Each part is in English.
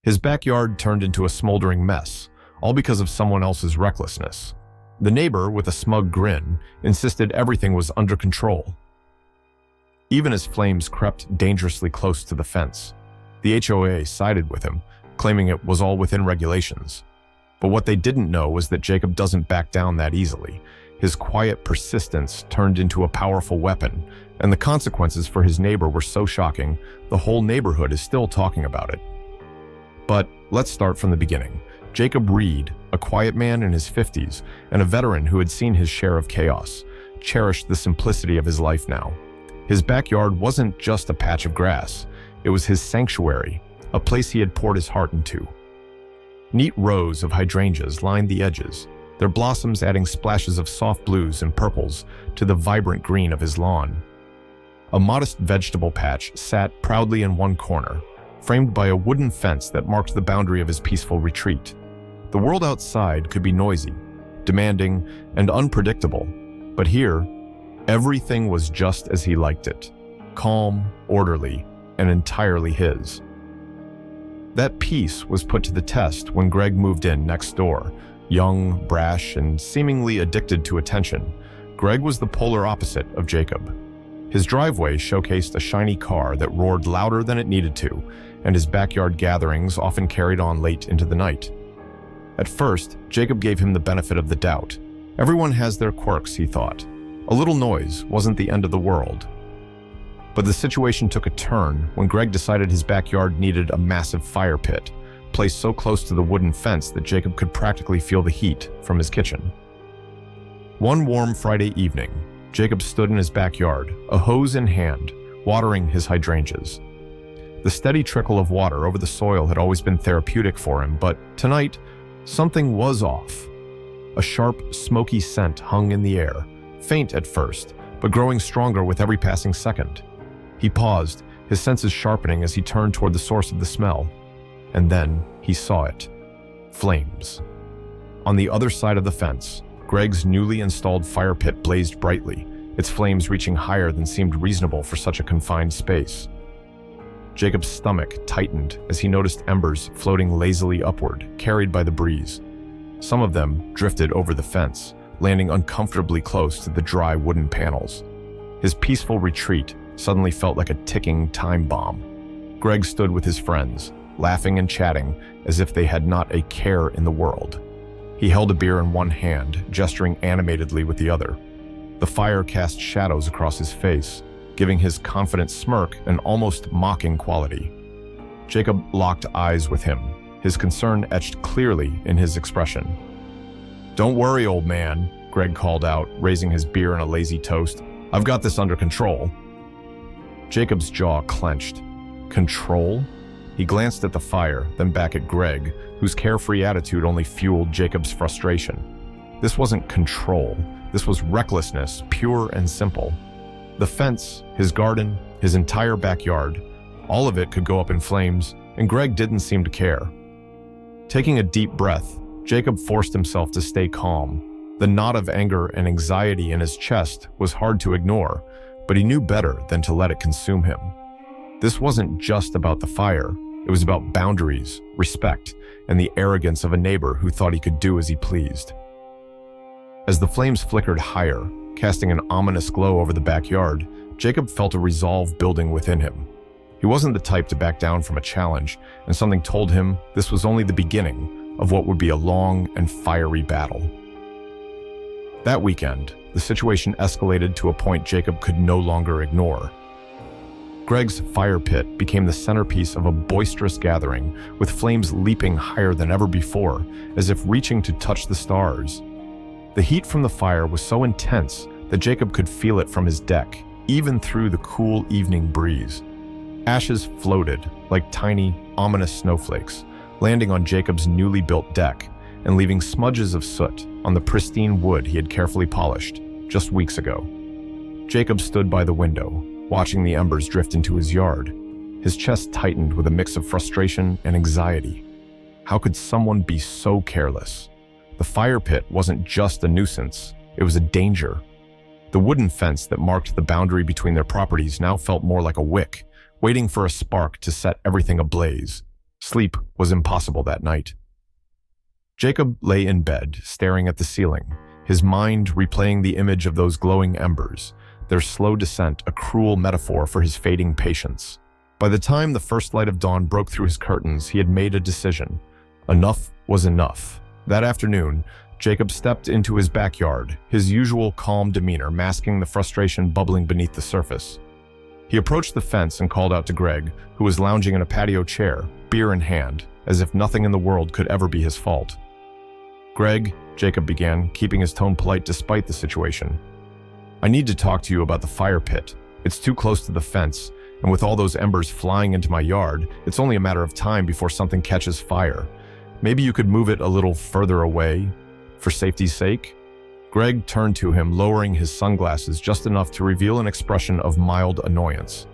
His backyard turned into a smoldering mess, all because of someone else's recklessness. The neighbor, with a smug grin, insisted everything was under control. Even as flames crept dangerously close to the fence, the HOA sided with him, claiming it was all within regulations. But what they didn't know was that Jacob doesn't back down that easily. His quiet persistence turned into a powerful weapon, and the consequences for his neighbor were so shocking, the whole neighborhood is still talking about it. But let's start from the beginning. Jacob Reed, a quiet man in his 50s and a veteran who had seen his share of chaos, cherished the simplicity of his life now. His backyard wasn't just a patch of grass. It was his sanctuary, a place he had poured his heart into. Neat rows of hydrangeas lined the edges, their blossoms adding splashes of soft blues and purples to the vibrant green of his lawn. A modest vegetable patch sat proudly in one corner, framed by a wooden fence that marked the boundary of his peaceful retreat. The world outside could be noisy, demanding, and unpredictable, but here, everything was just as he liked it, calm, orderly, and entirely his. That peace was put to the test when Greg moved in next door. Young, brash, and seemingly addicted to attention, Greg was the polar opposite of Jacob. His driveway showcased a shiny car that roared louder than it needed to, and his backyard gatherings often carried on late into the night. At first, Jacob gave him the benefit of the doubt. Everyone has their quirks, he thought. A little noise wasn't the end of the world. But the situation took a turn when Greg decided his backyard needed a massive fire pit, placed so close to the wooden fence that Jacob could practically feel the heat from his kitchen. One warm Friday evening, Jacob stood in his backyard, a hose in hand, watering his hydrangeas. The steady trickle of water over the soil had always been therapeutic for him, but tonight, something was off. A sharp, smoky scent hung in the air, faint at first, but growing stronger with every passing second. He paused, his senses sharpening as he turned toward the source of the smell. And then he saw it. Flames. On the other side of the fence, Greg's newly installed fire pit blazed brightly, its flames reaching higher than seemed reasonable for such a confined space. Jacob's stomach tightened as he noticed embers floating lazily upward, carried by the breeze. Some of them drifted over the fence, landing uncomfortably close to the dry wooden panels. His peaceful retreat suddenly felt like a ticking time bomb. Greg stood with his friends, laughing and chatting as if they had not a care in the world. He held a beer in one hand, gesturing animatedly with the other. The fire cast shadows across his face, giving his confident smirk an almost mocking quality. Jacob locked eyes with him, his concern etched clearly in his expression. "Don't worry, old man," Greg called out, raising his beer in a lazy toast. "I've got this under control." Jacob's jaw clenched. Control? He glanced at the fire, then back at Greg, whose carefree attitude only fueled Jacob's frustration. This wasn't control. This was recklessness, pure and simple. The fence, his garden, his entire backyard, all of it could go up in flames, and Greg didn't seem to care. Taking a deep breath, Jacob forced himself to stay calm. The knot of anger and anxiety in his chest was hard to ignore, but he knew better than to let it consume him. This wasn't just about the fire. It was about boundaries, respect, and the arrogance of a neighbor who thought he could do as he pleased. As the flames flickered higher, casting an ominous glow over the backyard, Jacob felt a resolve building within him. He wasn't the type to back down from a challenge, and something told him this was only the beginning of what would be a long and fiery battle. That weekend, the situation escalated to a point Jacob could no longer ignore. Greg's fire pit became the centerpiece of a boisterous gathering, with flames leaping higher than ever before, as if reaching to touch the stars. The heat from the fire was so intense that Jacob could feel it from his deck, even through the cool evening breeze. Ashes floated like tiny, ominous snowflakes, landing on Jacob's newly built deck and leaving smudges of soot on the pristine wood he had carefully polished just weeks ago. Jacob stood by the window, watching the embers drift into his yard. His chest tightened with a mix of frustration and anxiety. How could someone be so careless? The fire pit wasn't just a nuisance, it was a danger. The wooden fence that marked the boundary between their properties now felt more like a wick, waiting for a spark to set everything ablaze. Sleep was impossible that night. Jacob lay in bed, staring at the ceiling, his mind replaying the image of those glowing embers, their slow descent a cruel metaphor for his fading patience. By the time the first light of dawn broke through his curtains, he had made a decision. Enough was enough. That afternoon, Jacob stepped into his backyard, his usual calm demeanor masking the frustration bubbling beneath the surface. He approached the fence and called out to Greg, who was lounging in a patio chair, beer in hand, as if nothing in the world could ever be his fault. "Greg," Jacob began, keeping his tone polite despite the situation. "I need to talk to you about the fire pit. It's too close to the fence, and with all those embers flying into my yard, it's only a matter of time before something catches fire. Maybe you could move it a little further away, for safety's sake?" Greg turned to him, lowering his sunglasses just enough to reveal an expression of mild annoyance.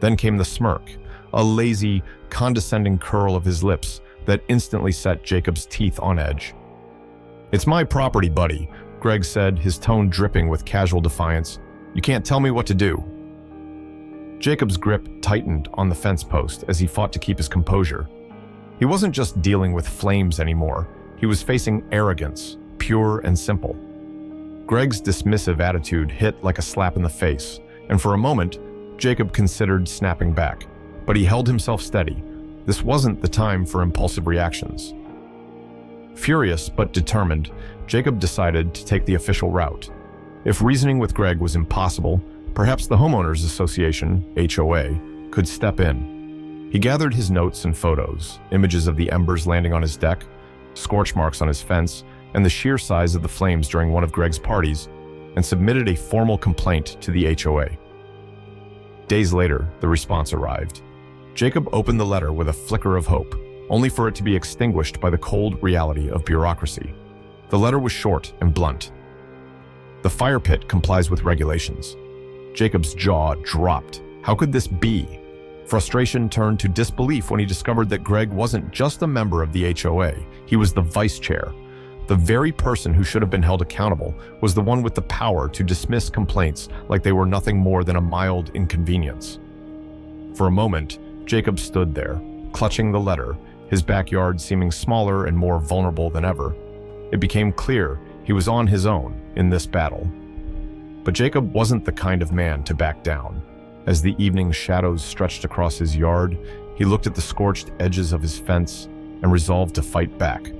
Then came the smirk, a lazy, condescending curl of his lips that instantly set Jacob's teeth on edge. "It's my property, buddy," Greg said, his tone dripping with casual defiance. "You can't tell me what to do." Jacob's grip tightened on the fence post as he fought to keep his composure. He wasn't just dealing with flames anymore. He was facing arrogance, pure and simple. Greg's dismissive attitude hit like a slap in the face, and for a moment, Jacob considered snapping back, but he held himself steady. This wasn't the time for impulsive reactions. Furious but determined, Jacob decided to take the official route. If reasoning with Greg was impossible, perhaps the Homeowners Association, HOA, could step in. He gathered his notes and photos, images of the embers landing on his deck, scorch marks on his fence, and the sheer size of the flames during one of Greg's parties, and submitted a formal complaint to the HOA. Days later, the response arrived. Jacob opened the letter with a flicker of hope, only for it to be extinguished by the cold reality of bureaucracy. The letter was short and blunt. "The fire pit complies with regulations." Jacob's jaw dropped. How could this be? Frustration turned to disbelief when he discovered that Greg wasn't just a member of the HOA, he was the vice chair. The very person who should have been held accountable was the one with the power to dismiss complaints like they were nothing more than a mild inconvenience. For a moment, Jacob stood there, clutching the letter, his backyard seeming smaller and more vulnerable than ever. It became clear he was on his own in this battle. But Jacob wasn't the kind of man to back down. As the evening shadows stretched across his yard, he looked at the scorched edges of his fence and resolved to fight back.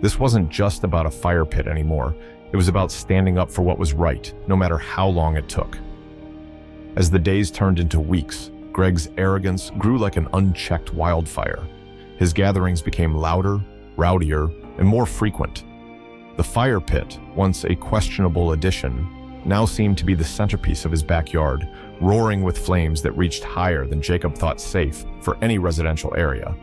This wasn't just about a fire pit anymore. It was about standing up for what was right, no matter how long it took. As the days turned into weeks, Greg's arrogance grew like an unchecked wildfire. His gatherings became louder, rowdier, and more frequent. The fire pit, once a questionable addition, now seemed to be the centerpiece of his backyard, roaring with flames that reached higher than Jacob thought safe for any residential area.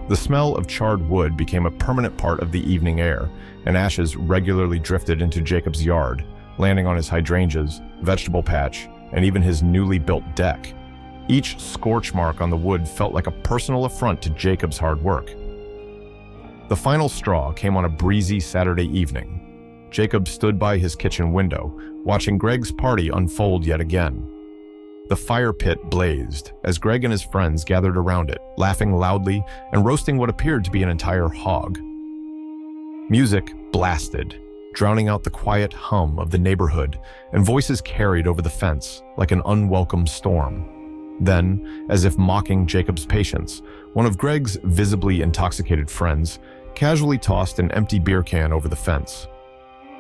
The smell of charred wood became a permanent part of the evening air, and ashes regularly drifted into Jacob's yard, landing on his hydrangeas, vegetable patch, and even his newly built deck. Each scorch mark on the wood felt like a personal affront to Jacob's hard work. The final straw came on a breezy Saturday evening. Jacob stood by his kitchen window, watching Greg's party unfold yet again. The fire pit blazed as Greg and his friends gathered around it, laughing loudly and roasting what appeared to be an entire hog. Music blasted, drowning out the quiet hum of the neighborhood, and voices carried over the fence like an unwelcome storm. Then, as if mocking Jacob's patience, one of Greg's visibly intoxicated friends casually tossed an empty beer can over the fence.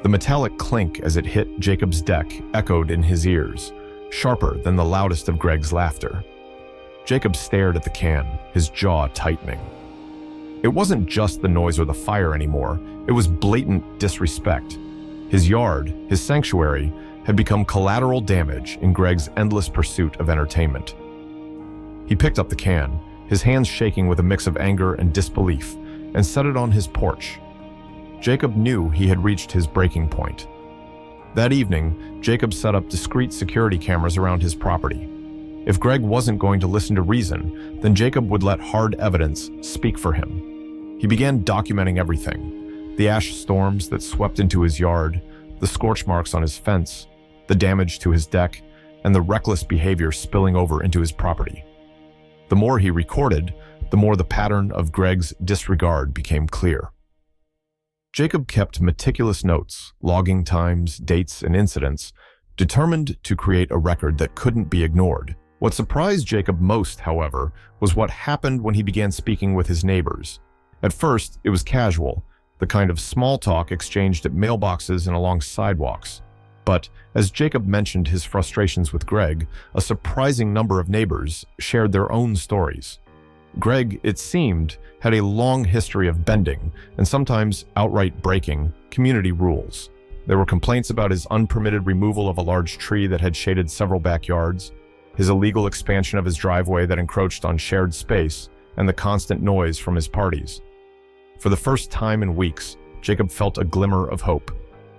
The metallic clink as it hit Jacob's deck echoed in his ears, sharper than the loudest of Greg's laughter. Jacob stared at the can, his jaw tightening. It wasn't just the noise or the fire anymore, it was blatant disrespect. His yard, his sanctuary, had become collateral damage in Greg's endless pursuit of entertainment. He picked up the can, his hands shaking with a mix of anger and disbelief, and set it on his porch. Jacob knew he had reached his breaking point. That evening, Jacob set up discreet security cameras around his property. If Greg wasn't going to listen to reason, then Jacob would let hard evidence speak for him. He began documenting everything: the ash storms that swept into his yard, the scorch marks on his fence, the damage to his deck, and the reckless behavior spilling over into his property. The more he recorded, the more the pattern of Greg's disregard became clear. Jacob kept meticulous notes, logging times, dates, and incidents, determined to create a record that couldn't be ignored. What surprised Jacob most, however, was what happened when he began speaking with his neighbors. At first, it was casual, the kind of small talk exchanged at mailboxes and along sidewalks. But as Jacob mentioned his frustrations with Greg, a surprising number of neighbors shared their own stories. Greg, it seemed, had a long history of bending, and sometimes outright breaking, community rules. There were complaints about his unpermitted removal of a large tree that had shaded several backyards, his illegal expansion of his driveway that encroached on shared space, and the constant noise from his parties. For the first time in weeks, Jacob felt a glimmer of hope.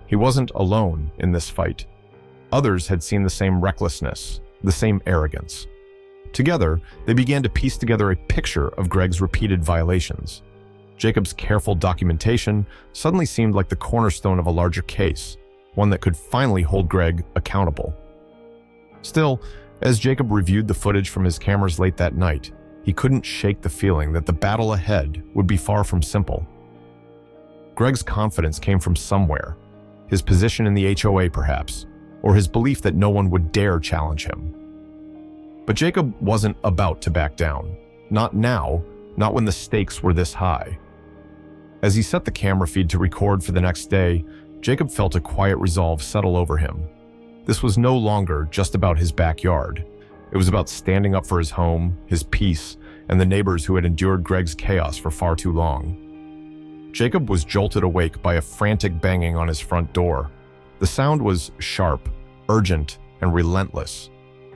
He wasn't alone in this fight. Others had seen the same recklessness, the same arrogance. Together, they began to piece together a picture of Greg's repeated violations. Jacob's careful documentation suddenly seemed like the cornerstone of a larger case, one that could finally hold Greg accountable. Still, as Jacob reviewed the footage from his cameras late that night, he couldn't shake the feeling that the battle ahead would be far from simple. Greg's confidence came from somewhere, his position in the HOA perhaps, or his belief that no one would dare challenge him. But Jacob wasn't about to back down. Not now, not when the stakes were this high. As he set the camera feed to record for the next day, Jacob felt a quiet resolve settle over him. This was no longer just about his backyard. It was about standing up for his home, his peace, and the neighbors who had endured Greg's chaos for far too long. Jacob was jolted awake by a frantic banging on his front door. The sound was sharp, urgent, and relentless,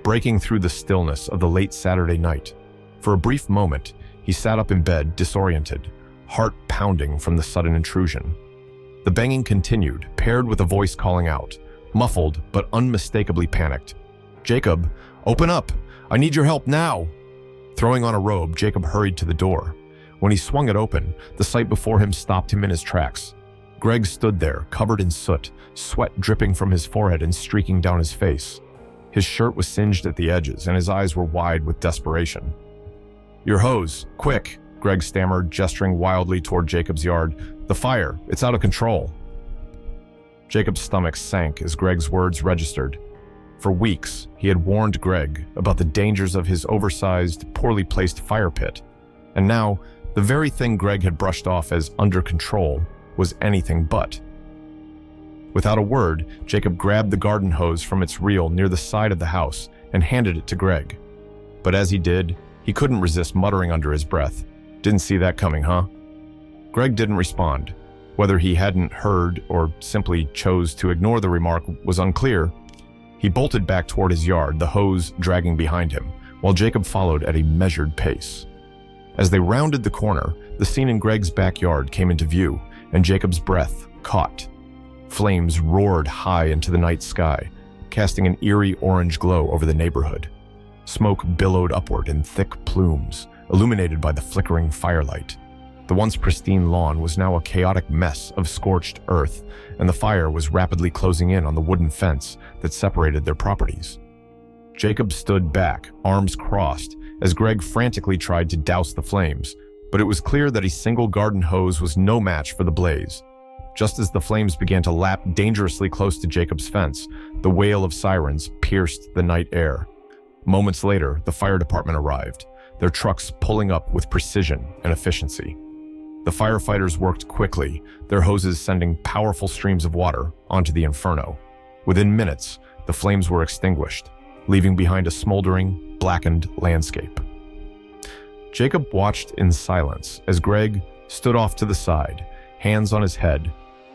breaking through the stillness of the late Saturday night. For a brief moment, he sat up in bed, disoriented, heart pounding from the sudden intrusion. The banging continued, paired with a voice calling out, muffled but unmistakably panicked. "Jacob, open up! I need your help now!" Throwing on a robe, Jacob hurried to the door. When he swung it open, the sight before him stopped him in his tracks. Greg stood there, covered in soot, sweat dripping from his forehead and streaking down his face. His shirt was singed at the edges, and his eyes were wide with desperation. "Your hose, quick!" Greg stammered, gesturing wildly toward Jacob's yard. "The fire, it's out of control." Jacob's stomach sank as Greg's words registered. For weeks, he had warned Greg about the dangers of his oversized, poorly placed fire pit. And now, the very thing Greg had brushed off as under control was anything but. Without a word, Jacob grabbed the garden hose from its reel near the side of the house and handed it to Greg. But as he did, he couldn't resist muttering under his breath, "Didn't see that coming, huh?" Greg didn't respond. Whether he hadn't heard or simply chose to ignore the remark was unclear. He bolted back toward his yard, the hose dragging behind him, while Jacob followed at a measured pace. As they rounded the corner, the scene in Greg's backyard came into view, and Jacob's breath caught. Flames roared high into the night sky, casting an eerie orange glow over the neighborhood. Smoke billowed upward in thick plumes, illuminated by the flickering firelight. The once pristine lawn was now a chaotic mess of scorched earth, and the fire was rapidly closing in on the wooden fence that separated their properties. Jacob stood back, arms crossed, as Greg frantically tried to douse the flames, but it was clear that a single garden hose was no match for the blaze. Just as the flames began to lap dangerously close to Jacob's fence, the wail of sirens pierced the night air. Moments later, the fire department arrived, their trucks pulling up with precision and efficiency. The firefighters worked quickly, their hoses sending powerful streams of water onto the inferno. Within minutes, the flames were extinguished, leaving behind a smoldering, blackened landscape. Jacob watched in silence as Greg stood off to the side, hands on his head,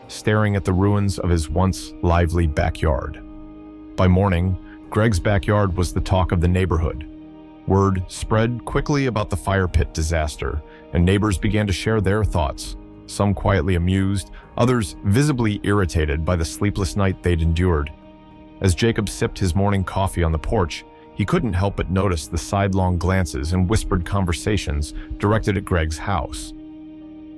staring at the ruins of his once lively backyard. By morning, Greg's backyard was the talk of the neighborhood. Word spread quickly about the fire pit disaster, and neighbors began to share their thoughts, some quietly amused, others visibly irritated by the sleepless night they'd endured. As Jacob sipped his morning coffee on the porch, he couldn't help but notice the sidelong glances and whispered conversations directed at Greg's house.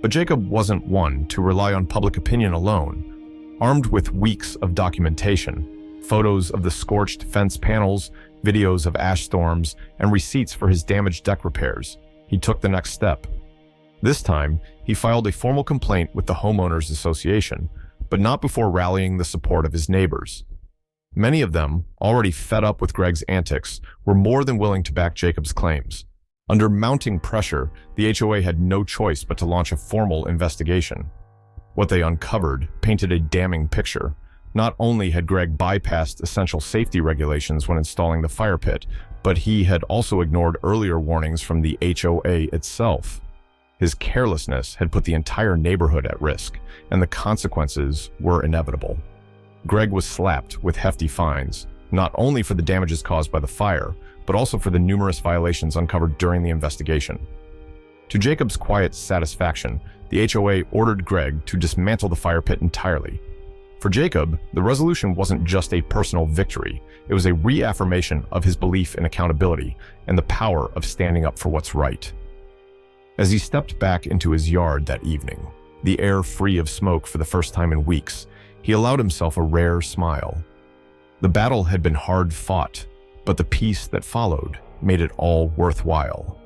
But Jacob wasn't one to rely on public opinion alone. Armed with weeks of documentation, photos of the scorched fence panels, videos of ash storms, and receipts for his damaged deck repairs, he took the next step. This time, he filed a formal complaint with the Homeowners Association, but not before rallying the support of his neighbors. Many of them, already fed up with Greg's antics, were more than willing to back Jacob's claims. Under mounting pressure, the HOA had no choice but to launch a formal investigation. What they uncovered painted a damning picture. Not only had Greg bypassed essential safety regulations when installing the fire pit, but he had also ignored earlier warnings from the HOA itself. His carelessness had put the entire neighborhood at risk, and the consequences were inevitable. Greg was slapped with hefty fines, not only for the damages caused by the fire, but also for the numerous violations uncovered during the investigation. To Jacob's quiet satisfaction, the HOA ordered Greg to dismantle the fire pit entirely. For Jacob, the resolution wasn't just a personal victory, it was a reaffirmation of his belief in accountability and the power of standing up for what's right. As he stepped back into his yard that evening, the air free of smoke for the first time in weeks, he allowed himself a rare smile. The battle had been hard fought, but the peace that followed made it all worthwhile.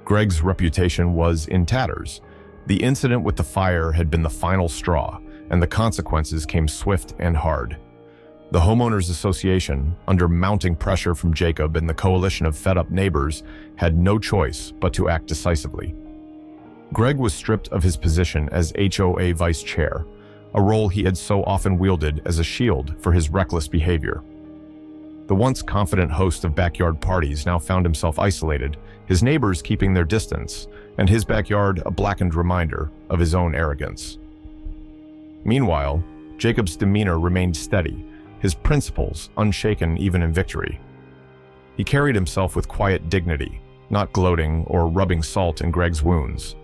Greg's reputation was in tatters. The incident with the fire had been the final straw, and the consequences came swift and hard. The Homeowners Association, under mounting pressure from Jacob and the coalition of fed-up neighbors, had no choice but to act decisively. Greg was stripped of his position as HOA vice chair, a role he had so often wielded as a shield for his reckless behavior. The once confident host of backyard parties now found himself isolated, his neighbors keeping their distance, and his backyard a blackened reminder of his own arrogance. Meanwhile, Jacob's demeanor remained steady, his principles unshaken even in victory. He carried himself with quiet dignity, not gloating or rubbing salt in Greg's wounds.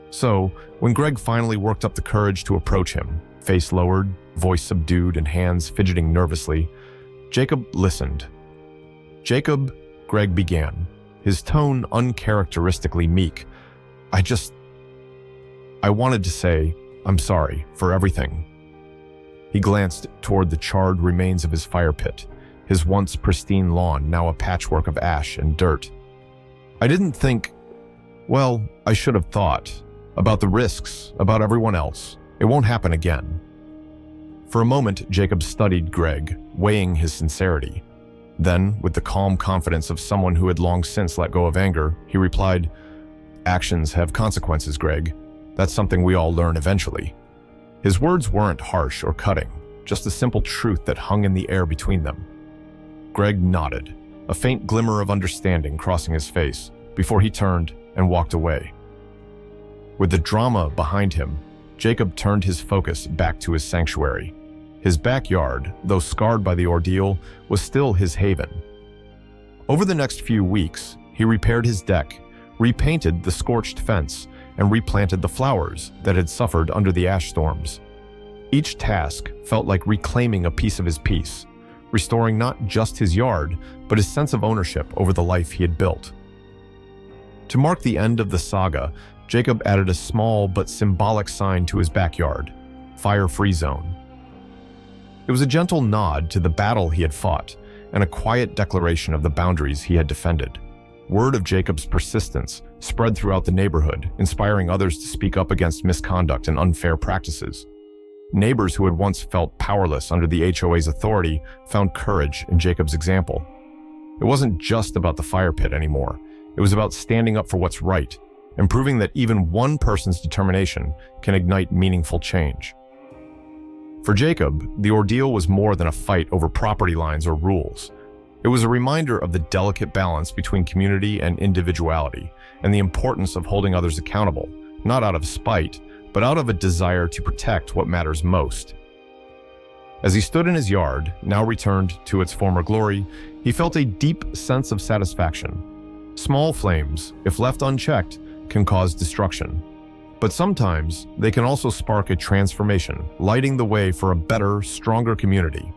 So, when Greg finally worked up the courage to approach him, face lowered, voice subdued, and hands fidgeting nervously, Jacob listened. "Jacob," Greg began, his tone uncharacteristically meek, I wanted to say, I'm sorry for everything." He glanced toward the charred remains of his fire pit, his once pristine lawn now a patchwork of ash and dirt. "I didn't think, well, I should have thought, about the risks, about everyone else. It won't happen again." For a moment, Jacob studied Greg, weighing his sincerity. Then, with the calm confidence of someone who had long since let go of anger, he replied, "Actions have consequences, Greg. That's something we all learn eventually." His words weren't harsh or cutting, just a simple truth that hung in the air between them. Greg nodded, a faint glimmer of understanding crossing his face, before he turned and walked away. With the drama behind him, Jacob turned his focus back to his sanctuary. His backyard, though scarred by the ordeal, was still his haven. Over the next few weeks, he repaired his deck, repainted the scorched fence, and replanted the flowers that had suffered under the ash storms. Each task felt like reclaiming a piece of his peace, restoring not just his yard, but his sense of ownership over the life he had built. To mark the end of the saga, Jacob added a small but symbolic sign to his backyard, "Fire-Free Zone." It was a gentle nod to the battle he had fought, and a quiet declaration of the boundaries he had defended. Word of Jacob's persistence spread throughout the neighborhood, inspiring others to speak up against misconduct and unfair practices. Neighbors who had once felt powerless under the HOA's authority found courage in Jacob's example. It wasn't just about the fire pit anymore. It was about standing up for what's right, and proving that even one person's determination can ignite meaningful change. For Jacob, the ordeal was more than a fight over property lines or rules. It was a reminder of the delicate balance between community and individuality, and the importance of holding others accountable, not out of spite, but out of a desire to protect what matters most. As he stood in his yard, now returned to its former glory, he felt a deep sense of satisfaction. Small flames, if left unchecked, can cause destruction. But sometimes they can also spark a transformation, lighting the way for a better, stronger community.